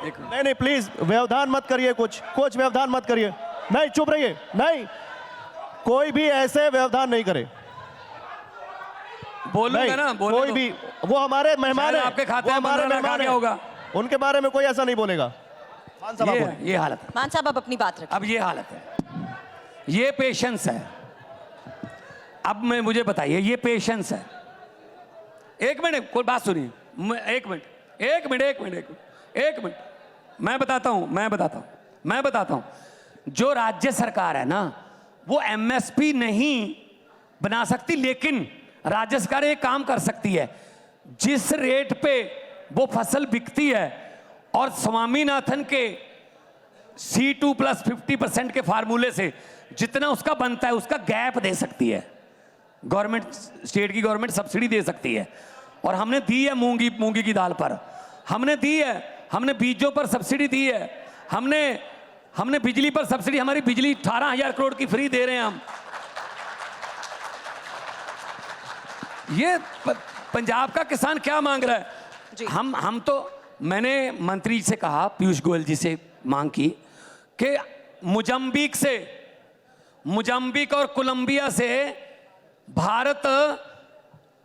नहीं नहीं प्लीज व्यवधान मत करिए, कुछ व्यवधान मत करिए। नहीं चुप रहिए, नहीं कोई भी ऐसे व्यवधान नहीं करे। बोलूंगा ना, कोई भी, वो हमारे मेहमान है, आपके खाते में हमारे मेहमान है, होगा, उनके बारे में कोई ऐसा नहीं बोलेगा। ये हालत है। मान साहब आप अपनी बात रखें। अब ये हालत है, ये पेशेंस है। अब मैं मुझे बताइए, ये पेशेंस है। एक मिनट, कोई बात सुनिए, एक मिनट, मैं बताता हूं। जो राज्य सरकार है ना, वो एमएसपी नहीं बना सकती, लेकिन राज्य सरकार एक काम कर सकती है। जिस रेट पे वो फसल बिकती है और स्वामीनाथन के C2 प्लस 50% के फार्मूले से जितना उसका बनता है, उसका गैप दे सकती है गवर्नमेंट, स्टेट की गवर्नमेंट सब्सिडी दे सकती है। और हमने दी है मूंगी की दाल पर, हमने दी है, हमने बीजों पर सब्सिडी दी है, हमने बिजली पर सब्सिडी, हमारी बिजली 18,000 करोड़ की फ्री दे रहे हैं हम। ये पंजाब का किसान क्या मांग रहा है? हम तो, मैंने मंत्री से कहा, पीयूष गोयल जी से मांग की कि मोजाम्बिक और कोलंबिया से भारत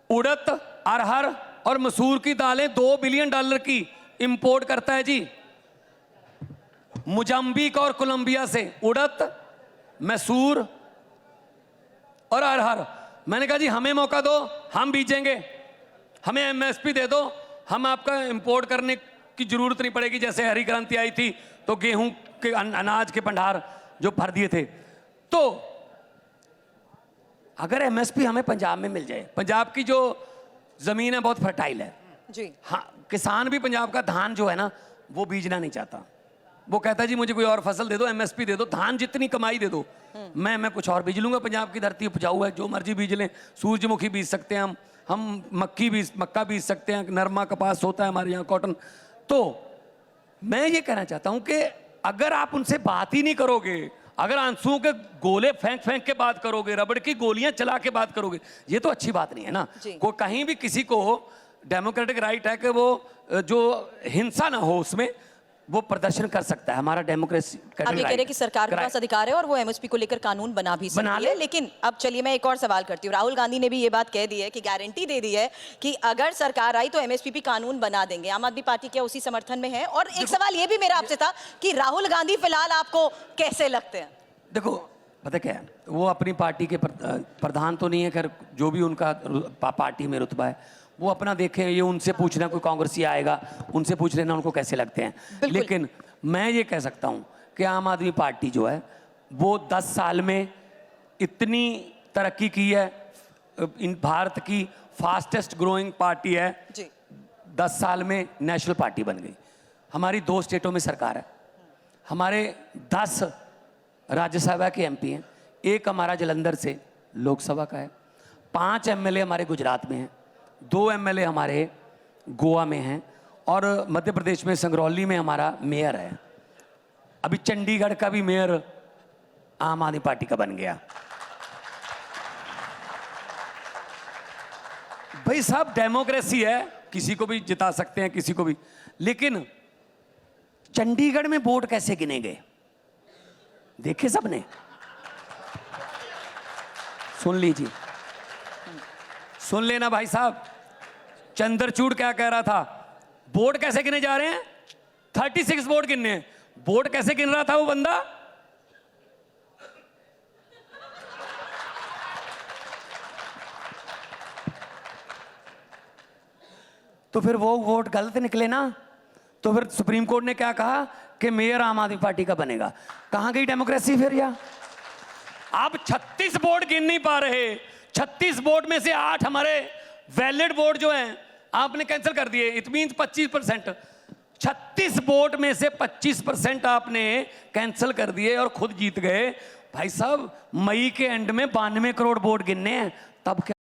उड़द, अरहर और मसूर की दालें $2 बिलियन की इंपोर्ट करता है जी। मोजाम्बिक और कोलंबिया से उड़द, मसूर और अरहर। मैंने कहा जी हमें मौका दो, हम बीजेंगे, हमें एमएसपी दे दो, हम आपका इंपोर्ट करने की जरूरत नहीं पड़ेगी। जैसे हरी क्रांति आई थी तो गेहूं के अनाज के भंडार जो भर दिए थे। तो अगर एमएसपी हमें पंजाब में मिल जाए, पंजाब की जो जमीन है बहुत फर्टाइल है जी, हाँ, किसान भी पंजाब का धान जो है ना वो बीजना नहीं चाहता। वो कहता है जी मुझे कोई और फसल दे दो, एमएसपी दे दो, धान जितनी कमाई दे दो, मैं कुछ और बीज लूंगा। पंजाब की धरती उपजाऊ है, जो मर्जी बीज लें। सूरजमुखी बीज सकते हैं हम मक्का बीज सकते हैं, नरमा कपास होता है हमारे यहाँ, कॉटन। तो मैं ये कहना चाहता हूं कि अगर आप उनसे बात ही नहीं करोगे, अगर आंसुओं के गोले फेंक के बात करोगे, रबड़ की गोलियां चला के बात करोगे, ये तो अच्छी बात नहीं है ना। कोई कहीं भी किसी को डेमोक्रेटिक राइट है कि वो जो हिंसा ना हो उसमें वो प्रदर्शन कर सकता है, हमारा डेमोक्रेसी। आप ये कह रहे हैं कि सरकार के पास अधिकार है और वो एमएसपी को लेकर कानून बना भी सकती है। लेकिन अब चलिए मैं एक और सवाल करती हूँ। राहुल गांधी ने भी ये बात कह दी है कि गारंटी दे दी है कि अगर सरकार आई तो एमएसपी पे कानून बना देंगे। आम आदमी पार्टी क्या उसी समर्थन में है? और एक सवाल ये भी मेरा आपसे था कि राहुल गांधी फिलहाल आपको कैसे लगते हैं? देखो पता क्या है, वो अपनी पार्टी के प्रधान तो नहीं है, खैर जो भी उनका पार्टी में रुतबा है वो अपना देखें। ये उनसे पूछना, कोई कांग्रेसी आएगा उनसे पूछ लेना उनको कैसे लगते हैं। लेकिन मैं ये कह सकता हूं कि आम आदमी पार्टी जो है वो 10 साल में इतनी तरक्की की है, इन भारत की फास्टेस्ट ग्रोइंग पार्टी है जी। 10 साल में नेशनल पार्टी बन गई। हमारी 2 स्टेटों में सरकार है, हमारे 10 राज्यसभा के एमपी हैं, एक हमारा जलंधर से लोकसभा का है, 5 एमएलए हमारे गुजरात में हैं, 2 एमएलए हमारे गोवा में हैं और मध्य प्रदेश में संगरौली में हमारा मेयर है। अभी चंडीगढ़ का भी मेयर आम आदमी पार्टी का बन गया। भाई साहब डेमोक्रेसी है, किसी को भी जिता सकते हैं, किसी को भी। लेकिन चंडीगढ़ में वोट कैसे गिने गए देखे सबने? सुन लीजिए, सुन लेना भाई साहब। चंद्रचूड़ क्या कह रहा था, वोट कैसे गिने जा रहे हैं? 36 वोट गिनने हैं। वोट कैसे गिन रहा था वो बंदा? तो फिर वो वोट गलत निकले ना। तो फिर सुप्रीम कोर्ट ने क्या कहा कि मेयर आम आदमी पार्टी का बनेगा। कहां गई डेमोक्रेसी फिर? या आप 36 वोट गिन नहीं पा रहे, 36 वोट में से 8 हमारे वैलिड वोट जो हैं आपने कैंसिल कर दिए। It means 25%। 36 वोट में से 25% आपने कैंसिल कर दिए और खुद जीत गए। भाई साहब मई के एंड में 92 करोड़ वोट गिनने हैं, तब क्या